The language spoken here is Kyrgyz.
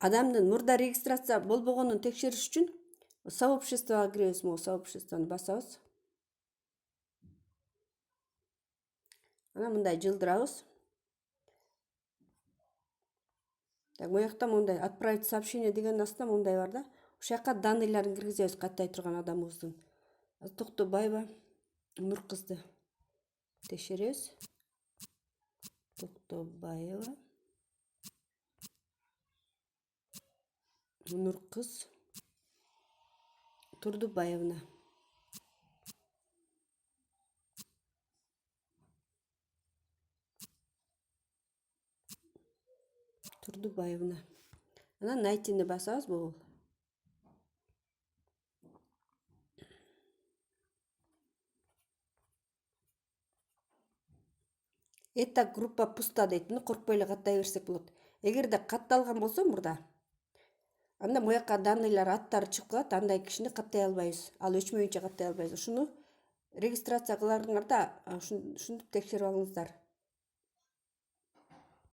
адамдын мурда регистрация болбогонун текшериш үчүн сообществого киребиз. Могу сообществону басабыз. Анан мындай жылдырабыз. Так, моякта мындай отправить сообщение деген астында мындай бар да. Ошол жака данныйларын киргизебиз, каттай турган адамыбыздын. Токтобаева Нуркызды текшеребиз. Токтобаева Нуркыз Турдубаевна. Турдубаевна. Анан найтини басабыз бул. Эта группа пуста дейт. Муну коркпой эле каттай берсек болот. Эгерде катталган болсо мурда, анда мояка данныйлар аттары чыгып калат, андай кишини каттай албайбыз. Ал өчмөйүнчө каттай албайбыз. Ушуну регистрация кыларыңарда ушинтип текшерип алыңыздар.